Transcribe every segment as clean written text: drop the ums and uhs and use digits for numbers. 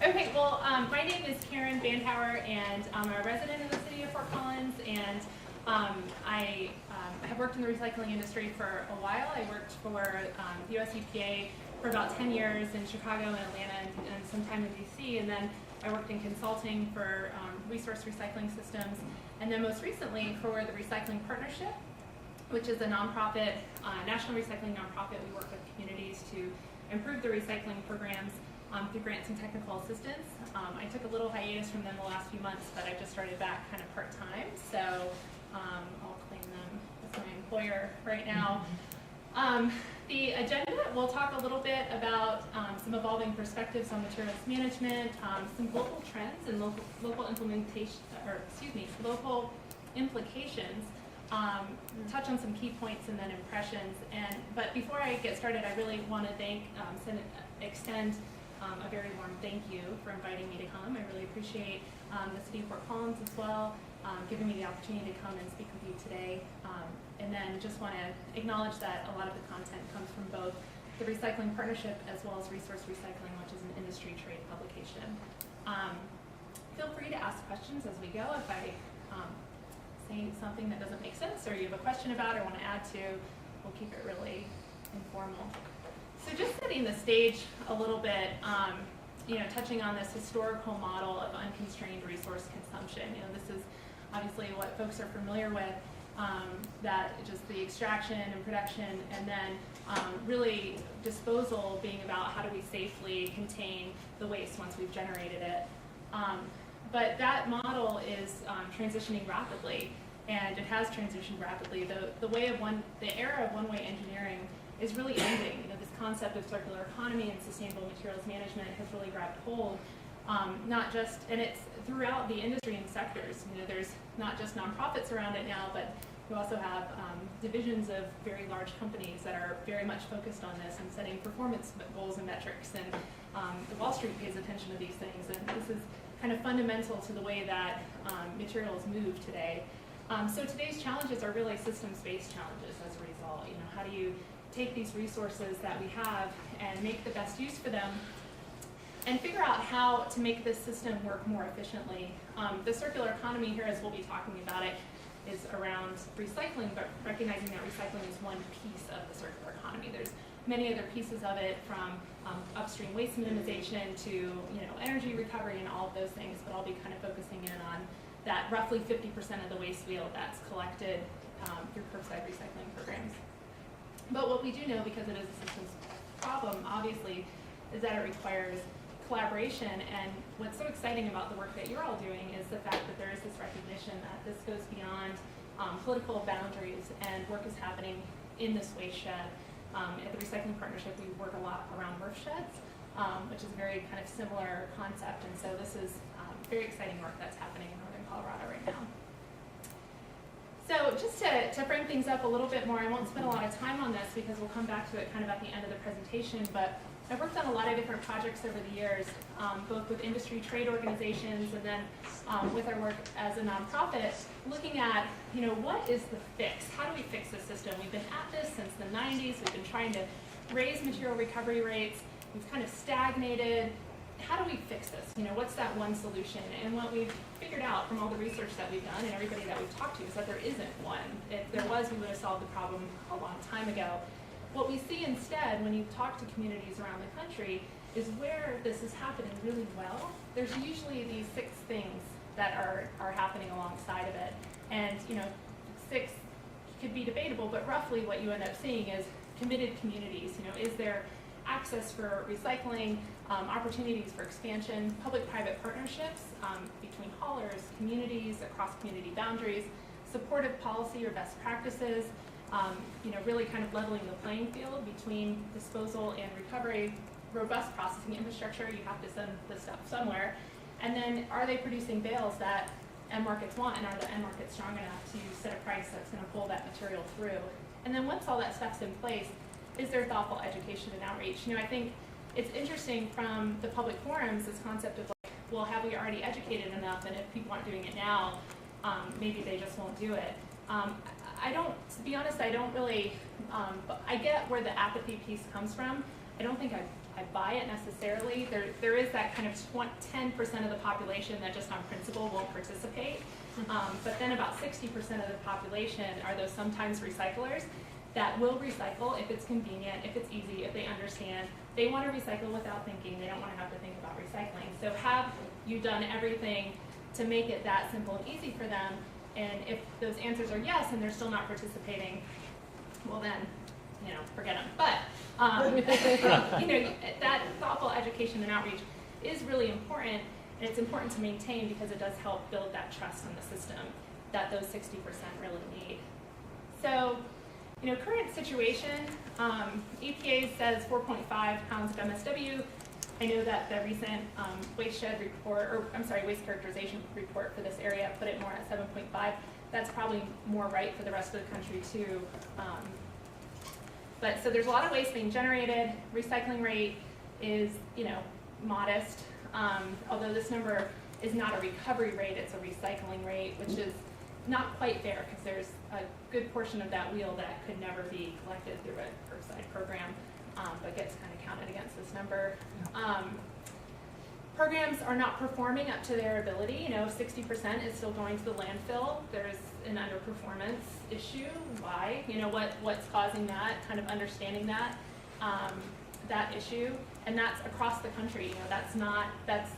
Okay, well, my name is Karen Bandhauer, and I'm a resident in the city of Fort Collins, and I have worked in the recycling industry for a while. I worked for the US EPA for about 10 years in Chicago and Atlanta and some time in DC, and then I worked in consulting for resource recycling systems, and then most recently for the Recycling Partnership, which is a nonprofit, national recycling nonprofit. We work with communities to improve the recycling programs through grants and technical assistance. I took a little hiatus from them the last few months, but I just started back kind of part-time, so I'll claim them as my employer right now. The agenda, we'll talk a little bit about some evolving perspectives on materials management, some global trends and local implementation, or excuse me, local implications, touch on some key points and then impressions. But before I get started, I really want to extend a very warm thank you for inviting me to come. I really appreciate the City of Fort Collins as well, giving me the opportunity to come and speak with you today. And then just want to acknowledge that a lot of the content comes from both the Recycling Partnership as well as Resource Recycling, which is an industry trade publication. Feel free to ask questions as we go. If I say something that doesn't make sense or you have a question about or want to add to, we'll keep it really informal. So just setting the stage a little bit, touching on this historical model of unconstrained resource consumption. This is obviously what folks are familiar with, that just the extraction and production, and then really disposal being about how do we safely contain the waste once we've generated it. But that model is transitioning rapidly, and it has transitioned rapidly. The era of one-way engineering is really ending. This concept of circular economy and sustainable materials management has really grabbed hold. And it's throughout the industry and sectors. There's not just nonprofits around it now, but you also have divisions of very large companies that are very much focused on this and setting performance goals and metrics. And the Wall Street pays attention to these things. And this is kind of fundamental to the way that materials move today. So today's challenges are really systems-based challenges as a result. How do you take these resources that we have and make the best use for them and figure out how to make this system work more efficiently. The circular economy here, as we'll be talking about it, is around recycling, but recognizing that recycling is one piece of the circular economy. There's many other pieces of it, from upstream waste minimization to energy recovery and all of those things, but I'll be kind of focusing in on that roughly 50% of the waste wheel that's collected through curbside recycling programs. But what we do know, because it is a systems problem, obviously, is that it requires collaboration. And what's so exciting about the work that you're all doing is the fact that there is this recognition that this goes beyond political boundaries, and work is happening in this waste shed. At the Recycling Partnership, we work a lot around MRF sheds, which is a very kind of similar concept. And so this is very exciting work that's happening in northern Colorado right now. So just to frame things up a little bit more, I won't spend a lot of time on this because we'll come back to it kind of at the end of the presentation, but I've worked on a lot of different projects over the years, both with industry trade organizations and then with our work as a nonprofit, looking at, what is the fix? How do we fix the system? We've been at this since the 90s. We've been trying to raise material recovery rates. We've kind of stagnated. How do we fix this? What's that one solution? And what we've figured out from all the research that we've done and everybody that we've talked to is that there isn't one. If there was, we would have solved the problem a long time ago. What we see instead when you talk to communities around the country is where this is happening really well, there's usually these 6 things that are happening alongside of it. And 6 could be debatable, but roughly what you end up seeing is committed communities. Is there access for recycling, opportunities for expansion, public-private partnerships between haulers, communities, across community boundaries, supportive policy or best practices, really kind of leveling the playing field between disposal and recovery, robust processing infrastructure. You have to send the stuff somewhere. And then, are they producing bales that end markets want, and are the end markets strong enough to set a price that's going to pull that material through? And then once all that stuff's in place, is there thoughtful education and outreach? I think it's interesting from the public forums, this concept of like, well, have we already educated enough? And if people aren't doing it now, maybe they just won't do it. To be honest, I don't really, I get where the apathy piece comes from. I don't think buy it necessarily. There is that kind of 10% of the population that just on principle won't participate. But then about 60% of the population are those sometimes recyclers that will recycle if it's convenient, if it's easy, if they understand. They want to recycle without thinking. They don't want to have to think about recycling. So have you done everything to make it that simple and easy for them? And if those answers are yes and they're still not participating, well then, forget them. But, that thoughtful education and outreach is really important, and it's important to maintain because it does help build that trust in the system that those 60% really need. So, current situation, EPA says 4.5 pounds of MSW. I know that the recent waste characterization report for this area put it more at 7.5. That's probably more right for the rest of the country too. But so there's a lot of waste being generated. Recycling rate is, modest. Although this number is not a recovery rate, it's a recycling rate, which is not quite fair because there's a good portion of that wheel that could never be collected through a curbside program, but gets kind of counted against this number. Programs are not performing up to their ability. 60% is still going to the landfill. There's an underperformance issue. Why? What's causing that? Kind of understanding that issue, and that's across the country. That's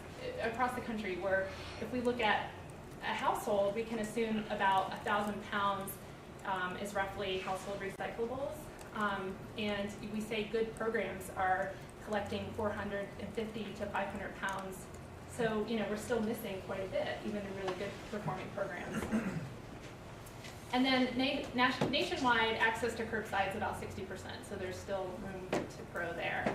across the country. Where if we look at a household, we can assume about 1,000 pounds is roughly household recyclables, and we say good programs are collecting 450 to 500 pounds. So, we're still missing quite a bit, even in really good performing programs. And then nationwide access to curbside is about 60%, so there's still room to grow there.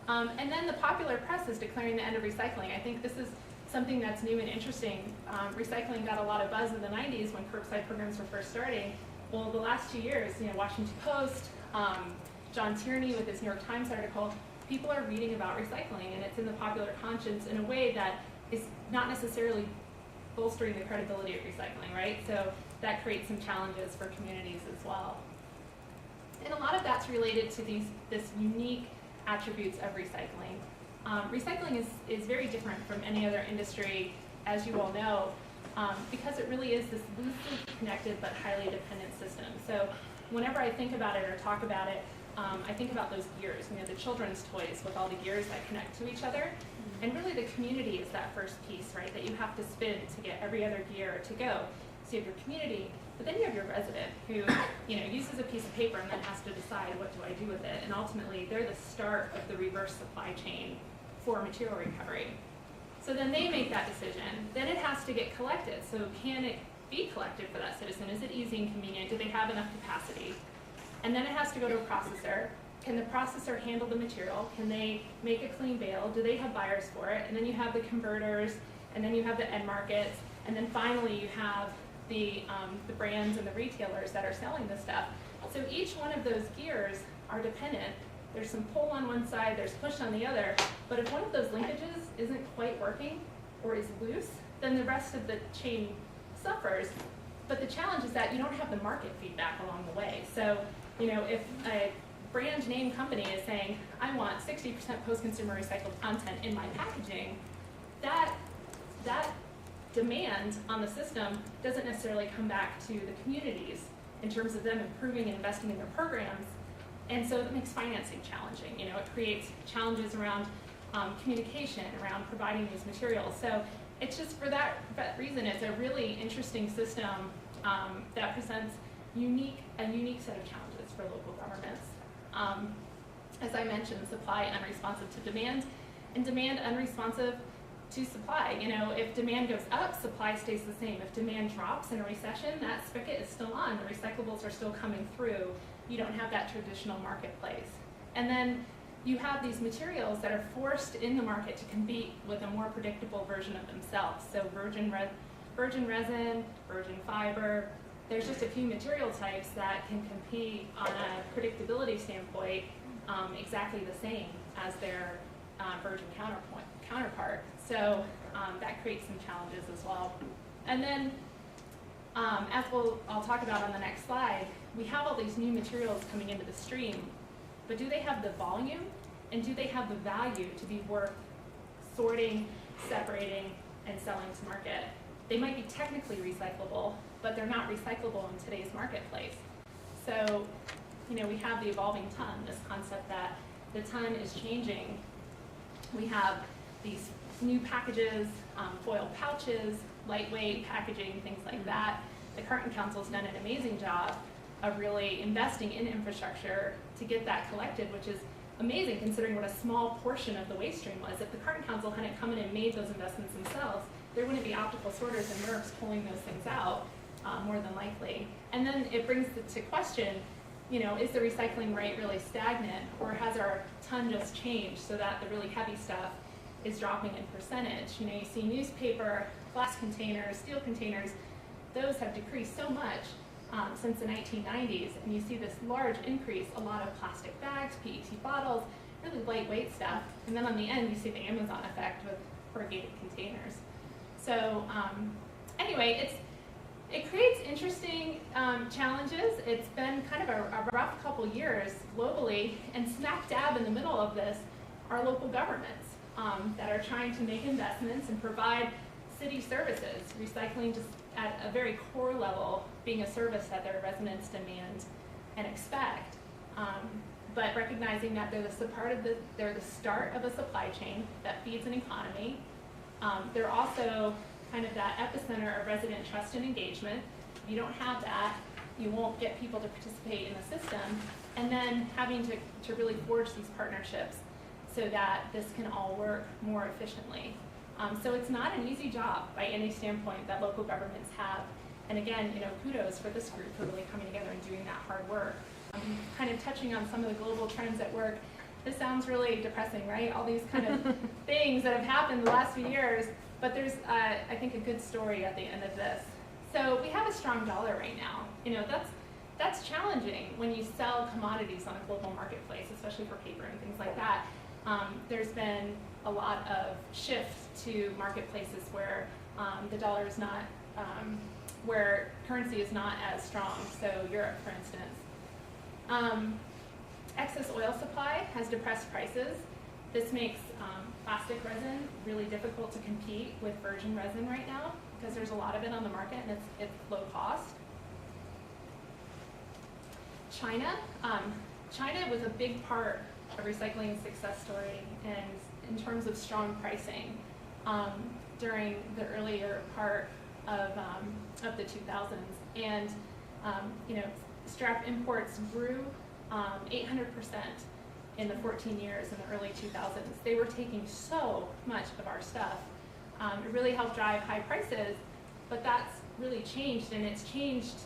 And then the popular press is declaring the end of recycling. I think this is something that's new and interesting. Recycling got a lot of buzz in the 90s when curbside programs were first starting. Well, the last 2 years, Washington Post, John Tierney with his New York Times article, people are reading about recycling, and it's in the popular conscience in a way that is not necessarily bolstering the credibility of recycling, right? So that creates some challenges for communities as well. And a lot of that's related to this unique attributes of recycling. Recycling is very different from any other industry, as you all know, because it really is this loosely connected but highly dependent system. So whenever I think about it or talk about it, I think about those gears, the children's toys with all the gears that connect to each other. And really the community is that first piece, right, that you have to spin to get every other gear to go. So you have your community, but then you have your resident who, uses a piece of paper and then has to decide what do I do with it. And ultimately, they're the start of the reverse supply chain for material recovery. So then they make that decision. Then it has to get collected. So can it be collected for that citizen? Is it easy and convenient? Do they have enough capacity? And then it has to go to a processor. Can the processor handle the material? Can they make a clean bale? Do they have buyers for it? And then you have the converters, and then you have the end markets, and then finally you have the brands and the retailers that are selling this stuff. So each one of those gears are dependent. There's some pull on one side, there's push on the other, but if one of those linkages isn't quite working or is loose, then the rest of the chain suffers. But the challenge is that you don't have the market feedback along the way. So, if a brand name company is saying, I want 60% post-consumer recycled content in my packaging, that demand on the system doesn't necessarily come back to the communities in terms of them improving and investing in their programs. And so it makes financing challenging. It creates challenges around communication, around providing these materials. So it's just for that reason, it's a really interesting system that presents a unique set of challenges for local governments. As I mentioned, supply unresponsive to demand, and demand unresponsive to supply. If demand goes up, supply stays the same. If demand drops in a recession, that spigot is still on. The recyclables are still coming through. You don't have that traditional marketplace. And then you have these materials that are forced in the market to compete with a more predictable version of themselves. So virgin resin, virgin fiber. There's just a few material types that can compete on a predictability standpoint exactly the same as their virgin counterpart. So that creates some challenges as well. And then, as I'll talk about on the next slide, we have all these new materials coming into the stream, but do they have the volume And do they have the value to be worth sorting, separating, and selling to market? They might be technically recyclable, but they're not recyclable in today's marketplace. So, we have the evolving ton, this concept that the ton is changing. We have these new packages, foil pouches, lightweight packaging, things like that. The Carton Council's done an amazing job of really investing in infrastructure to get that collected, which is amazing considering what a small portion of the waste stream was. If the Carton Council hadn't come in and made those investments themselves, there wouldn't be optical sorters and MRFs pulling those things out, more than likely. And then it brings to question, is the recycling rate really stagnant, or has our ton just changed so that the really heavy stuff is dropping in percentage? You see newspaper, glass containers, steel containers, those have decreased so much since the 1990s, and you see this large increase, a lot of plastic bags, PET bottles, really lightweight stuff, and then on the end you see the Amazon effect with corrugated containers. So anyway, it creates interesting challenges. It's been kind of a rough couple years globally, and smack dab in the middle of this are local governments that are trying to make investments and provide city services, recycling just at a very core level being a service that their residents demand and expect, but recognizing that they're the start of a supply chain that feeds an economy. They're also kind of that epicenter of resident trust and engagement. If you don't have that, you won't get people to participate in the system, and then having to really forge these partnerships so that this can all work more efficiently. So it's not an easy job by any standpoint that local governments have. And again, kudos for this group for really coming together and doing that hard work. Kind of touching on some of the global trends at work. This sounds really depressing, right? All these kind of things that have happened the last few years, but there's, I think, a good story at the end of this. So we have a strong dollar right now. That's challenging when you sell commodities on a global marketplace, especially for paper and things like that. There's been a lot of shift to marketplaces where the dollar is not, where currency is not as strong. So Europe, for instance. Excess oil supply has depressed prices. This makes plastic resin really difficult to compete with virgin resin right now because there's a lot of it on the market and it's low cost. China was a big part of recycling's success story, and in terms of strong pricing during the earlier part of the 2000s, and strap imports grew 800% in the 14 years in the early 2000s. They were taking so much of our stuff. It really helped drive high prices, but that's really changed, and it's changed,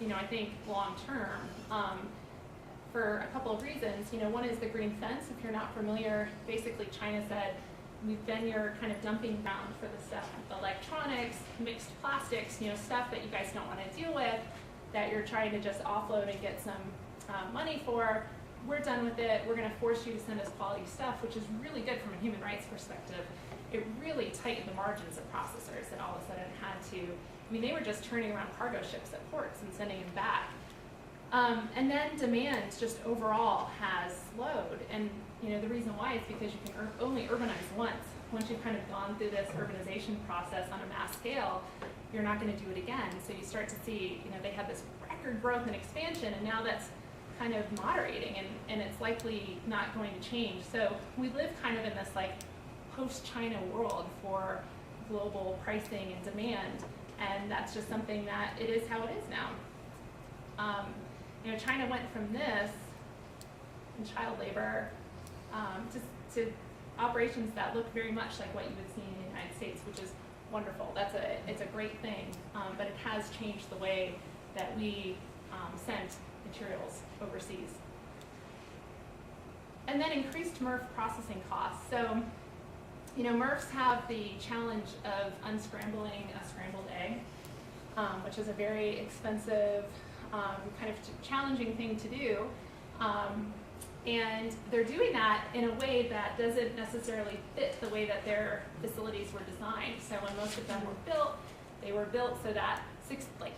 I think, long term. For a couple of reasons. One is the green fence. If you're not familiar, basically China said, we've been your kind of dumping ground for the stuff, the electronics, mixed plastics, stuff that you guys don't want to deal with, that you're trying to just offload and get some money for. We're done with it. We're going to force you to send us quality stuff, which is really good from a human rights perspective. It really tightened the margins of processors that all of a sudden had to, they were just turning around cargo ships at ports and sending them back. And then demand just overall has slowed, and the reason why is because you can only urbanize once. Once you've kind of gone through this urbanization process on a mass scale, you're not going to do it again. So you start to see, they had this record growth and expansion, and now that's kind of moderating, and it's likely not going to change. So we live kind of in this post-China world for global pricing and demand, and that's just something that it is how it is now. China went from this, and child labor, to operations that look very much like what you would see in the United States, which is wonderful. It's a great thing, but it has changed the way that we sent materials overseas. And then increased MRF processing costs. So, MRFs have the challenge of unscrambling a scrambled egg, which is a very expensive, kind of challenging thing to do. And they're doing that in a way that doesn't necessarily fit the way that their facilities were designed. So when most of them were built, they were built so that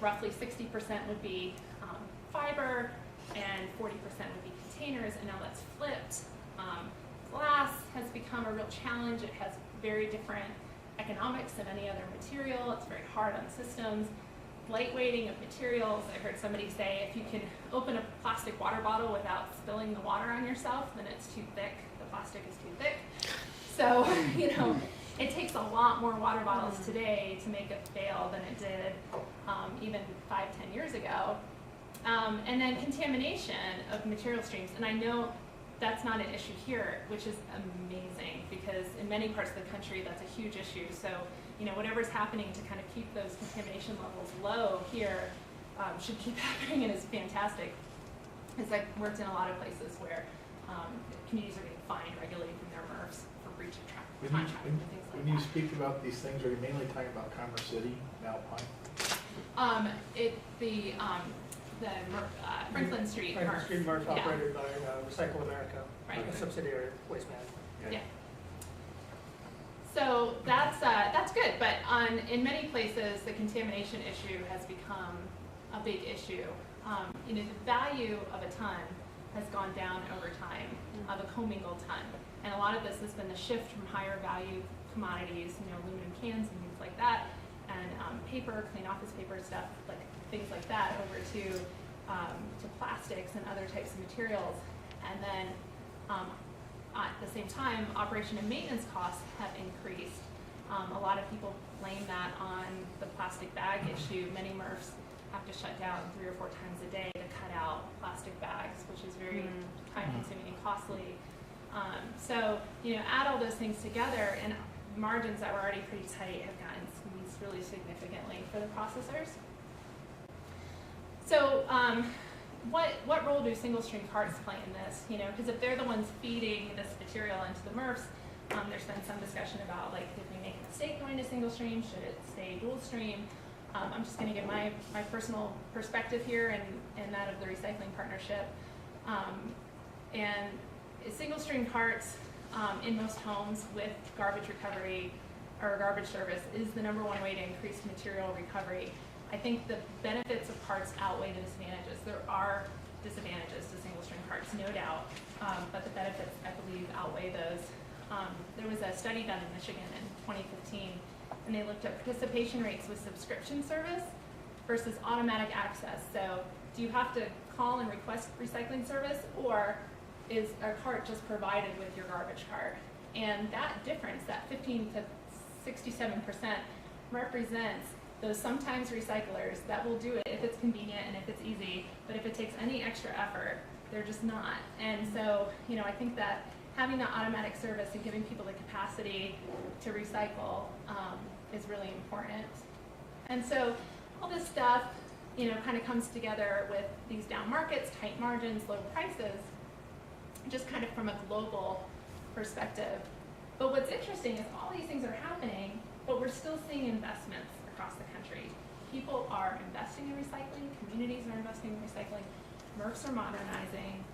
roughly 60% would be fiber and 40% would be containers, and now that's flipped. Glass has become a real challenge. It has very different economics than any other material. It's very hard on systems. Lightweighting of materials. I heard somebody say if you can open a plastic water bottle without spilling the water on yourself, then it's too thick. The plastic is too thick. So, it takes a lot more water bottles today to make it fail than it did even 5-10 years ago. And then contamination of material streams. And I know that's not an issue here, which is amazing because in many parts of the country that's a huge issue. So, whatever's happening to kind of keep those contamination levels low here should keep happening, and is fantastic. Because I've worked in a lot of places where communities are getting fined regularly from their MRFs for breach of contract and things like that. When you speak about these things, are you mainly talking about Commerce City and Alpine? Franklin Street Franklin MRF. Street MRF Yeah. operated by Recycle America, Right. a subsidiary of Waste Management. Yeah. So that's good, but in many places the contamination issue has become a big issue. The value of a ton has gone down over time, of a commingled ton, and a lot of this has been the shift from higher value commodities, aluminum cans and things like that, and paper, clean office paper stuff, like things like that, over to plastics and other types of materials, and then at the same time, operation and maintenance costs have increased. A lot of people blame that on the plastic bag issue. Many MRFs have to shut down 3 or 4 times a day to cut out plastic bags, which is very time-consuming and costly. So, add all those things together, and margins that were already pretty tight have gotten squeezed really significantly for the processors. So, what role do single-stream carts play in this? Because if they're the ones feeding this material into the MRFs, there's been some discussion about, like, if we make a mistake going to single-stream, should it stay dual-stream? I'm just going to give my personal perspective here and that of the recycling partnership. And single-stream carts in most homes with garbage recovery or garbage service is the #1 way to increase material recovery. I think the benefits of carts outweigh the disadvantages. There are disadvantages to single-stream carts, no doubt, but the benefits, I believe, outweigh those. There was a study done in Michigan in 2015, and they looked at participation rates with subscription service versus automatic access. So do you have to call and request recycling service, or is a cart just provided with your garbage cart? And that difference, that 15 to 67%, represents those sometimes recyclers that will do it if it's convenient and if it's easy, but if it takes any extra effort, they're just not. And so, I think that having that automatic service and giving people the capacity to recycle is really important. And so all this stuff, kind of comes together with these down markets, tight margins, low prices, just kind of from a global perspective. But what's interesting is all these things are happening, but we're still seeing investments across the country. People are investing in recycling, communities are investing in recycling, MRFs are modernizing,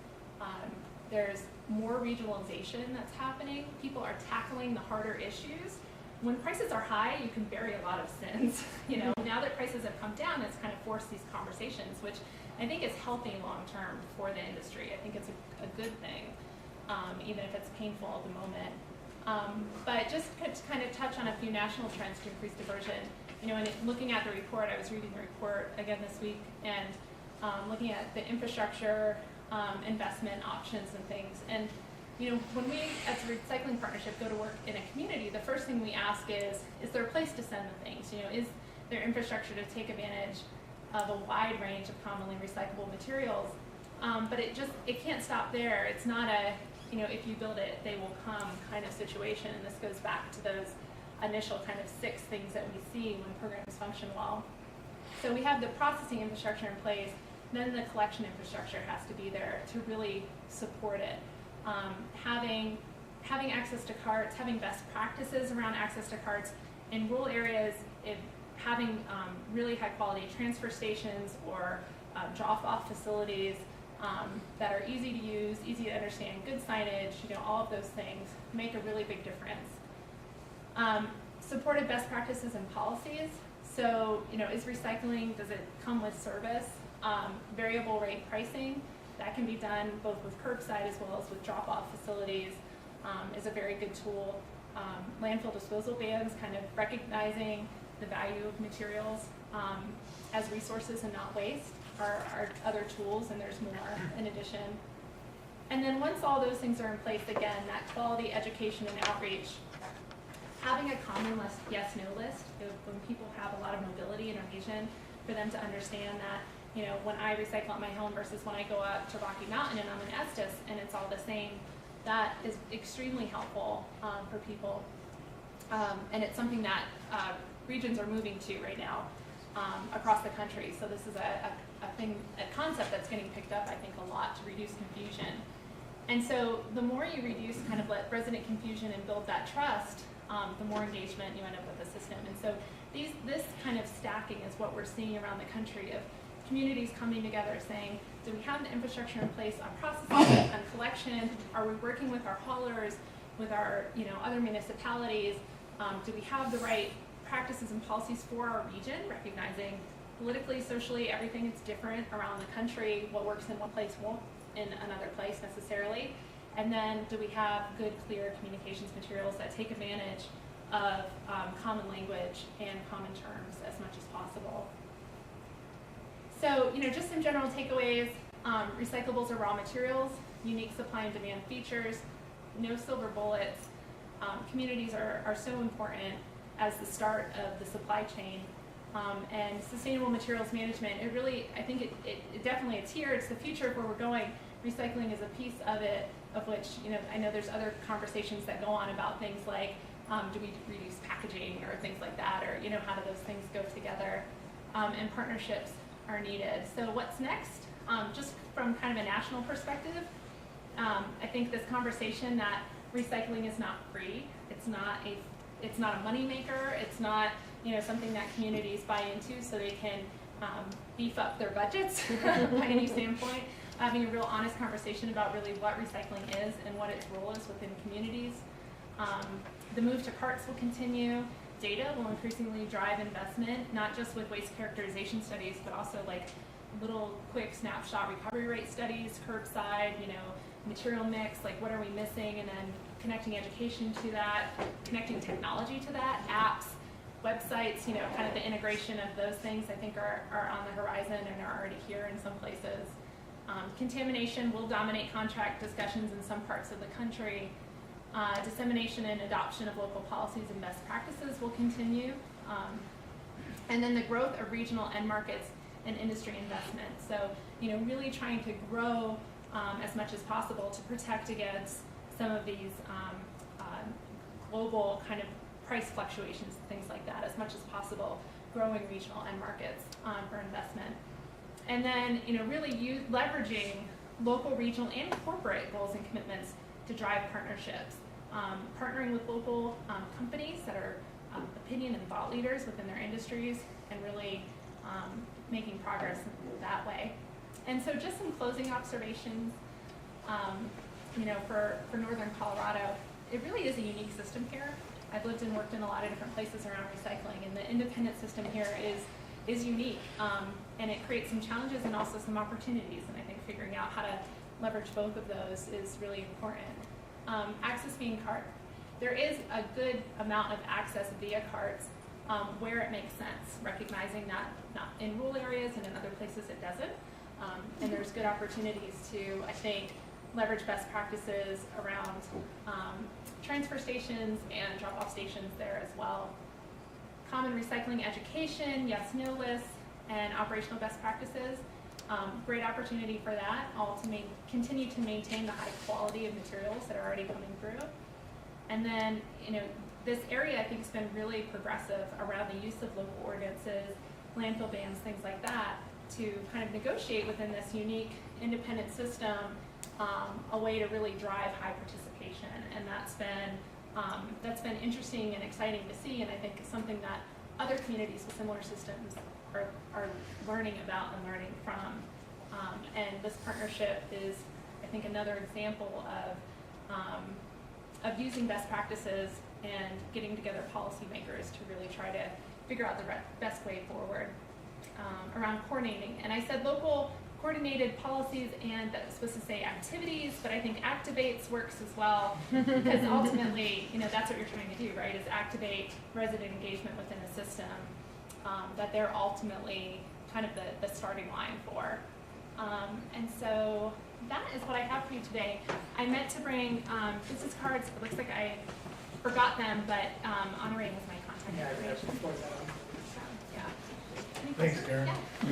there's more regionalization that's happening, people are tackling the harder issues. When prices are high, you can bury a lot of sins. Now that prices have come down, it's kind of forced these conversations, which I think is healthy long term for the industry. I think it's a good thing, even if it's painful at the moment. But just to kind of touch on a few national trends to increase diversion. And looking at the report, I was reading the report again this week, and looking at the infrastructure investment options and things. And when we, as a recycling partnership, go to work in a community, the first thing we ask is there a place to send the things? Is there infrastructure to take advantage of a wide range of commonly recyclable materials? But it can't stop there. It's not a, if you build it, they will come kind of situation. And this goes back to those initial kind of 6 things that we see when programs function well. So we have the processing infrastructure in place, then the collection infrastructure has to be there to really support it. Having access to carts, having best practices around access to carts in rural areas, having really high quality transfer stations or drop-off facilities that are easy to use, easy to understand, good signage, all of those things make a really big difference. Supported best practices and policies. So, is recycling, does it come with service? Variable rate pricing. that can be done both with curbside as well as with drop-off facilities, is a very good tool. Landfill disposal bans, kind of recognizing the value of materials as resources and not waste, are other tools, and there's more in addition. And then once all those things are in place, again, that quality education and outreach, having a common list, yes/no list, when people have a lot of mobility in a region, for them to understand that, you know, when I recycle at my home versus when I go up to Rocky Mountain and I'm in Estes and it's all the same, that is extremely helpful for people. And it's something that regions are moving to right now across the country. So this is a concept that's getting picked up, I think, a lot to reduce confusion. And so the more you reduce kind of resident confusion and build that trust, the more engagement you end up with the system. And so this kind of stacking is what we're seeing around the country of communities coming together saying, do we have the infrastructure in place on processing, on collection? Are we working with our haulers, with our other municipalities? Do we have the right practices and policies for our region, recognizing politically, socially, everything is different around the country. What works in one place won't in another place necessarily. And then do we have good, clear communications materials that take advantage of common language and common terms as much as possible? So, just some general takeaways. Recyclables are raw materials, unique supply and demand features, no silver bullets. Communities are so important as the start of the supply chain. And sustainable materials management, I think it definitely, it's here, it's the future of where we're going. Recycling is a piece of it, of which, I know there's other conversations that go on about things like, do we reduce packaging or things like that, or, how do those things go together? And partnerships are needed. So what's next? Just from kind of a national perspective, I think this conversation that recycling is not free, it's not a moneymaker, it's not something that communities buy into so they can beef up their budgets by any standpoint. Having a real honest conversation about really what recycling is and what its role is within communities. The move to carts will continue. Data will increasingly drive investment, not just with waste characterization studies, but also like little quick snapshot recovery rate studies, curbside, material mix, like what are we missing, and then connecting education to that, connecting technology to that, apps, websites, kind of the integration of those things I think are on the horizon and are already here in some places. Contamination will dominate contract discussions in some parts of the country. Dissemination and adoption of local policies and best practices will continue. And then the growth of regional end markets and industry investment. So, really trying to grow as much as possible to protect against some of these global kind of price fluctuations and things like that as much as possible, growing regional end markets for investment. And then, really leveraging local, regional, and corporate goals and commitments to drive partnerships. Partnering with local companies that are opinion and thought leaders within their industries and really making progress that way. And so just some closing observations, for Northern Colorado, it really is a unique system here. I've lived and worked in a lot of different places around recycling, and the independent system here is unique, and it creates some challenges and also some opportunities, and I think figuring out how to leverage both of those is really important. Access being cart. There is a good amount of access via carts where it makes sense, recognizing that not in rural areas and in other places it doesn't. And there's good opportunities to, I think, leverage best practices around transfer stations and drop-off stations there as well. Common recycling education, yes/no lists, and operational best practices. Great opportunity for that, all to continue to maintain the high quality of materials that are already coming through. And then, this area I think has been really progressive around the use of local ordinances, landfill bans, things like that, to kind of negotiate within this unique independent system a way to really drive high participation. And that's been interesting and exciting to see, and I think it's something that other communities with similar systems are learning about and learning from. And this partnership is, I think, another example of using best practices and getting together policymakers to really try to figure out the best way forward around coordinating. And I said local coordinated policies, and that was supposed to say activities, but I think activates works as well, because ultimately, that's what you're trying to do, right, is activate resident engagement within the system that they're ultimately kind of the starting line for. And so that is what I have for you today. I meant to bring business cards. It looks like I forgot them, but Honoré has my contact Yeah, I information. forward that on. So, yeah. Any Thanks, questions? Karen. Yeah.